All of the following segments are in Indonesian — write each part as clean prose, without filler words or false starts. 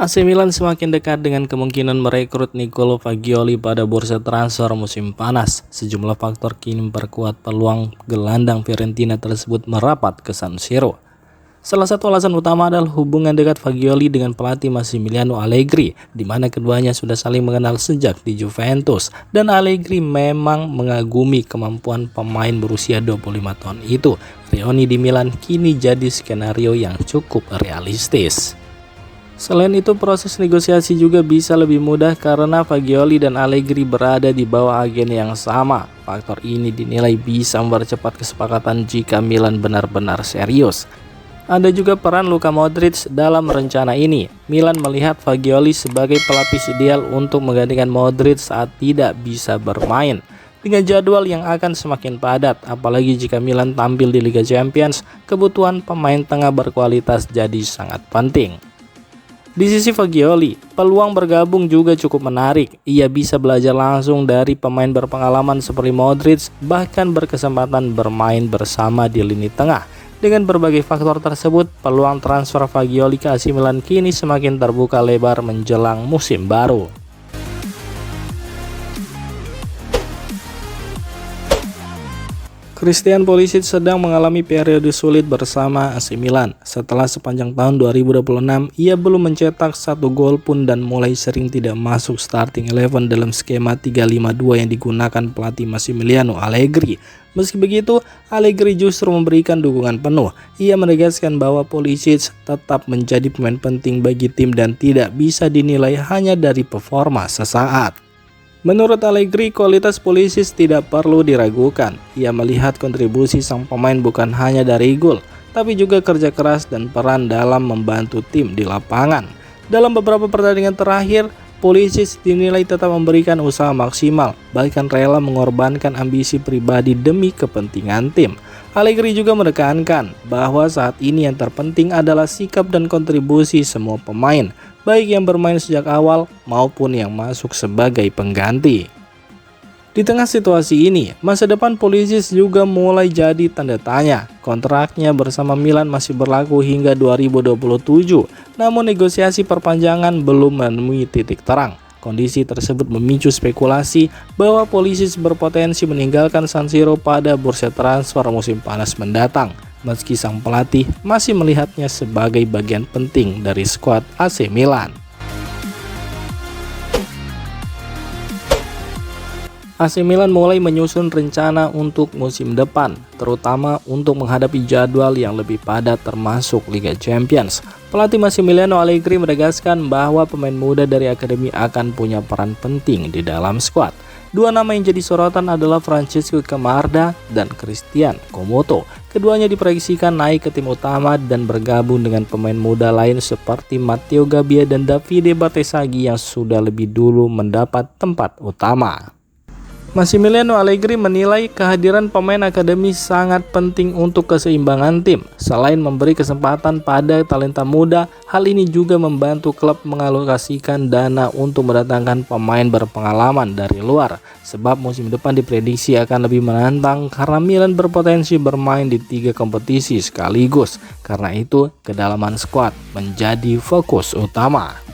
AC Milan semakin dekat dengan kemungkinan merekrut Niccolò Fagioli pada bursa transfer musim panas. Sejumlah faktor kini memperkuat peluang gelandang Fiorentina tersebut merapat ke San Siro. Salah satu alasan utama adalah hubungan dekat Fagioli dengan pelatih Massimiliano Allegri, di mana keduanya sudah saling mengenal sejak di Juventus, dan Allegri memang mengagumi kemampuan pemain berusia 25 tahun itu. Reuni di Milan kini jadi skenario yang cukup realistis. Selain itu, proses negosiasi juga bisa lebih mudah karena Fagioli dan Allegri berada di bawah agen yang sama. Faktor ini dinilai bisa mempercepat kesepakatan jika Milan benar-benar serius. Ada juga peran Luka Modric dalam rencana ini. Milan melihat Fagioli sebagai pelapis ideal untuk menggantikan Modric saat tidak bisa bermain. Dengan jadwal yang akan semakin padat, apalagi jika Milan tampil di Liga Champions, kebutuhan pemain tengah berkualitas jadi sangat penting. Di sisi Fagioli, peluang bergabung juga cukup menarik. Ia bisa belajar langsung dari pemain berpengalaman seperti Modric, bahkan berkesempatan bermain bersama di lini tengah. Dengan berbagai faktor tersebut, peluang transfer Fagioli ke AC Milan kini semakin terbuka lebar menjelang musim baru. Christian Pulisic sedang mengalami periode sulit bersama AC Milan. Setelah sepanjang tahun 2026, ia belum mencetak satu gol pun dan mulai sering tidak masuk starting 11 dalam skema 3-5-2 yang digunakan pelatih Massimiliano Allegri. Meski begitu, Allegri justru memberikan dukungan penuh. Ia menegaskan bahwa Pulisic tetap menjadi pemain penting bagi tim dan tidak bisa dinilai hanya dari performa sesaat. Menurut Allegri, kualitas Pulisic tidak perlu diragukan. Ia melihat kontribusi sang pemain bukan hanya dari gol, tapi juga kerja keras dan peran dalam membantu tim di lapangan. Dalam beberapa pertandingan terakhir, Pulisic dinilai tetap memberikan usaha maksimal, bahkan rela mengorbankan ambisi pribadi demi kepentingan tim. Allegri juga menekankan bahwa saat ini yang terpenting adalah sikap dan kontribusi semua pemain, baik yang bermain sejak awal maupun yang masuk sebagai pengganti. Di tengah situasi ini, masa depan Pulisic juga mulai jadi tanda tanya. Kontraknya bersama Milan masih berlaku hingga 2027, namun negosiasi perpanjangan belum menemui titik terang. Kondisi tersebut memicu spekulasi bahwa Pulisic berpotensi meninggalkan San Siro pada bursa transfer musim panas mendatang, meski sang pelatih masih melihatnya sebagai bagian penting dari skuad AC Milan. AC Milan mulai menyusun rencana untuk musim depan, terutama untuk menghadapi jadwal yang lebih padat termasuk Liga Champions. Pelatih Massimiliano Allegri menegaskan bahwa pemain muda dari akademi akan punya peran penting di dalam skuad. Dua nama yang jadi sorotan adalah Francesco Camarda dan Christian Komoto. Keduanya diproyeksikan naik ke tim utama dan bergabung dengan pemain muda lain seperti Matteo Gabbia dan Davide Battesaghi yang sudah lebih dulu mendapat tempat utama. Massimiliano Allegri menilai kehadiran pemain akademi sangat penting untuk keseimbangan tim. Selain memberi kesempatan pada talenta muda, hal ini juga membantu klub mengalokasikan dana untuk mendatangkan pemain berpengalaman dari luar. Sebab musim depan diprediksi akan lebih menantang karena Milan berpotensi bermain di 3 kompetisi sekaligus. Karena itu, kedalaman skuad menjadi fokus utama.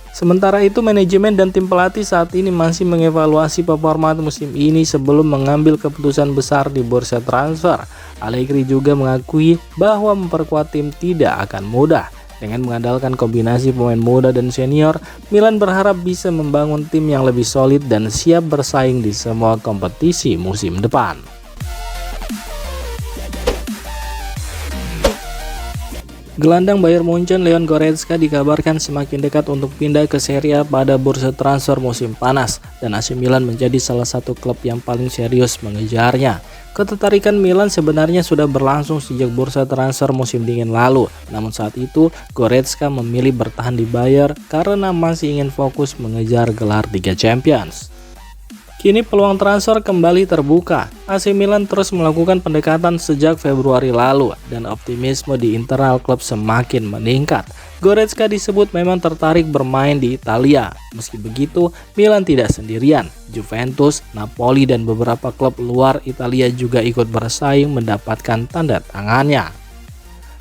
Sementara itu, manajemen dan tim pelatih saat ini masih mengevaluasi performa musim ini sebelum mengambil keputusan besar di bursa transfer. Allegri juga mengakui bahwa memperkuat tim tidak akan mudah. Dengan mengandalkan kombinasi pemain muda dan senior, Milan berharap bisa membangun tim yang lebih solid dan siap bersaing di semua kompetisi musim depan. Gelandang Bayern Munchen Leon Goretzka dikabarkan semakin dekat untuk pindah ke Serie A pada bursa transfer musim panas, dan AC Milan menjadi salah satu klub yang paling serius mengejarnya. Ketertarikan Milan sebenarnya sudah berlangsung sejak bursa transfer musim dingin lalu, namun saat itu Goretzka memilih bertahan di Bayern karena masih ingin fokus mengejar gelar Liga Champions. Kini peluang transfer kembali terbuka. AC Milan terus melakukan pendekatan sejak Februari lalu dan optimisme di internal klub semakin meningkat. Goretzka disebut memang tertarik bermain di Italia. Meski begitu, Milan tidak sendirian. Juventus, Napoli dan beberapa klub luar Italia juga ikut bersaing mendapatkan tanda tangannya.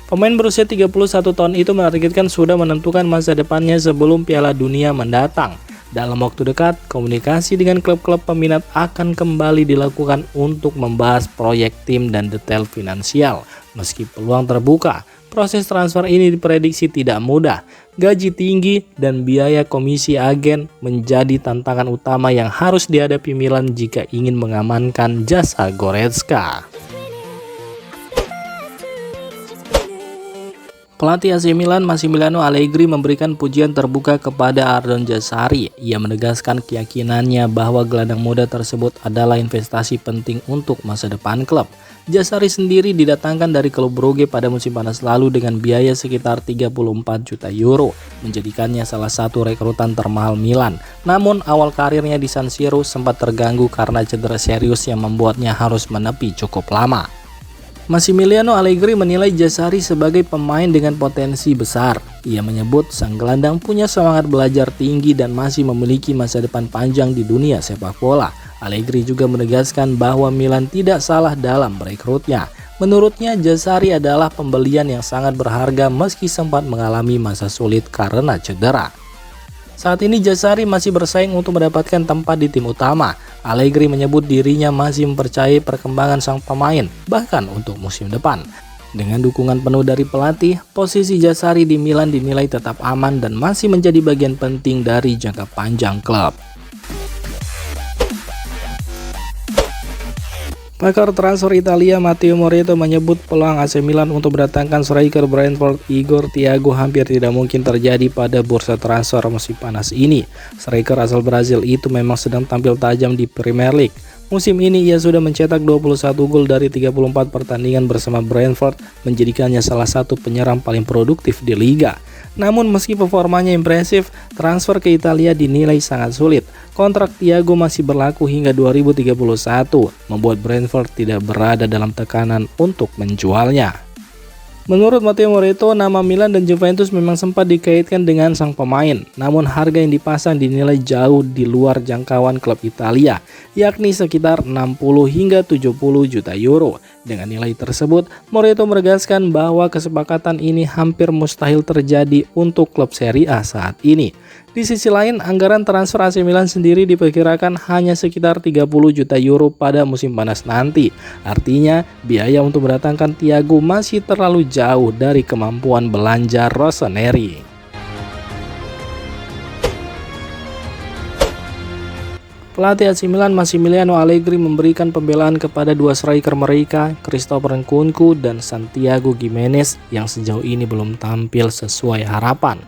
Pemain berusia 31 tahun itu menargetkan sudah menentukan masa depannya sebelum Piala Dunia mendatang. Dalam waktu dekat, komunikasi dengan klub-klub peminat akan kembali dilakukan untuk membahas proyek tim dan detail finansial. Meski peluang terbuka, proses transfer ini diprediksi tidak mudah. Gaji tinggi dan biaya komisi agen menjadi tantangan utama yang harus dihadapi Milan jika ingin mengamankan jasa Goretzka. Pelatih AC Milan Massimiliano Allegri memberikan pujian terbuka kepada Ardon Jazari. Ia menegaskan keyakinannya bahwa gelandang muda tersebut adalah investasi penting untuk masa depan klub. Jazari sendiri didatangkan dari klub Brugge pada musim panas lalu dengan biaya sekitar 34 juta euro, menjadikannya salah satu rekrutan termahal Milan. Namun awal karirnya di San Siro sempat terganggu karena cedera serius yang membuatnya harus menepi cukup lama. Massimiliano Allegri menilai Jazari sebagai pemain dengan potensi besar. Ia menyebut sang gelandang punya semangat belajar tinggi dan masih memiliki masa depan panjang di dunia sepak bola. Allegri juga menegaskan bahwa Milan tidak salah dalam merekrutnya. Menurutnya, Jazari adalah pembelian yang sangat berharga meski sempat mengalami masa sulit karena cedera. Saat ini Jazari masih bersaing untuk mendapatkan tempat di tim utama. Allegri menyebut dirinya masih mempercayai perkembangan sang pemain, bahkan untuk musim depan. Dengan dukungan penuh dari pelatih, posisi Jazari di Milan dinilai tetap aman dan masih menjadi bagian penting dari jangka panjang klub. Pakar transfer Italia Matteo Moretto menyebut peluang AC Milan untuk mendatangkan striker Brentford Igor Thiago hampir tidak mungkin terjadi pada bursa transfer musim panas ini. Striker asal Brazil itu memang sedang tampil tajam di Premier League. Musim ini ia sudah mencetak 21 gol dari 34 pertandingan bersama Brentford, menjadikannya salah satu penyerang paling produktif di liga. Namun meski performanya impresif, transfer ke Italia dinilai sangat sulit. Kontrak Thiago masih berlaku hingga 2031, membuat Brentford tidak berada dalam tekanan untuk menjualnya. Menurut Matteo Moretto, nama Milan dan Juventus memang sempat dikaitkan dengan sang pemain, namun harga yang dipasang dinilai jauh di luar jangkauan klub Italia, yakni sekitar 60 hingga 70 juta euro. Dengan nilai tersebut, Moretto menegaskan bahwa kesepakatan ini hampir mustahil terjadi untuk klub Serie A saat ini. Di sisi lain, anggaran transfer AC Milan sendiri diperkirakan hanya sekitar 30 juta euro pada musim panas nanti. Artinya, biaya untuk mendatangkan Thiago masih terlalu jauh dari kemampuan belanja Rossoneri. Pelatih AC Milan Massimiliano Allegri memberikan pembelaan kepada dua striker mereka, Christopher Nkunku dan Santiago Gimenez, yang sejauh ini belum tampil sesuai harapan.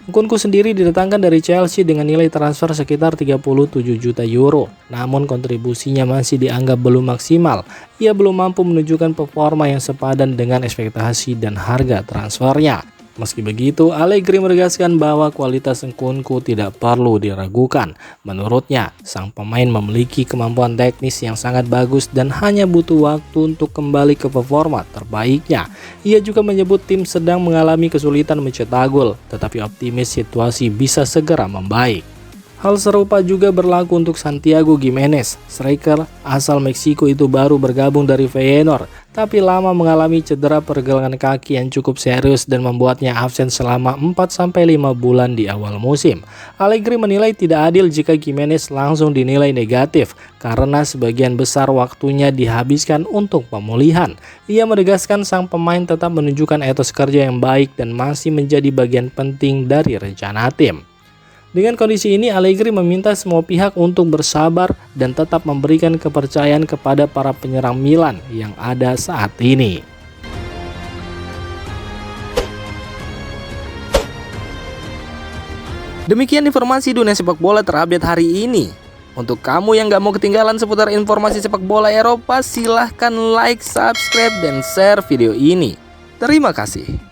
Nkunku sendiri didatangkan dari Chelsea dengan nilai transfer sekitar 37 juta euro, namun kontribusinya masih dianggap belum maksimal. Ia belum mampu menunjukkan performa yang sepadan dengan ekspektasi dan harga transfernya. Meski begitu, Allegri menegaskan bahwa kualitas Nkunku tidak perlu diragukan. Menurutnya, sang pemain memiliki kemampuan teknis yang sangat bagus dan hanya butuh waktu untuk kembali ke performa terbaiknya. Ia juga menyebut tim sedang mengalami kesulitan mencetak gol, tetapi optimis situasi bisa segera membaik. Hal serupa juga berlaku untuk Santiago Gimenez. Striker asal Meksiko itu baru bergabung dari Feyenoord, tapi lama mengalami cedera pergelangan kaki yang cukup serius dan membuatnya absen selama 4-5 bulan di awal musim. Allegri menilai tidak adil jika Gimenez langsung dinilai negatif, karena sebagian besar waktunya dihabiskan untuk pemulihan. Ia menegaskan sang pemain tetap menunjukkan etos kerja yang baik dan masih menjadi bagian penting dari rencana tim. Dengan kondisi ini, Allegri meminta semua pihak untuk bersabar dan tetap memberikan kepercayaan kepada para penyerang Milan yang ada saat ini. Demikian informasi dunia sepak bola terupdate hari ini. Untuk kamu yang gak mau ketinggalan seputar informasi sepak bola Eropa, silahkan like, subscribe, dan share video ini. Terima kasih.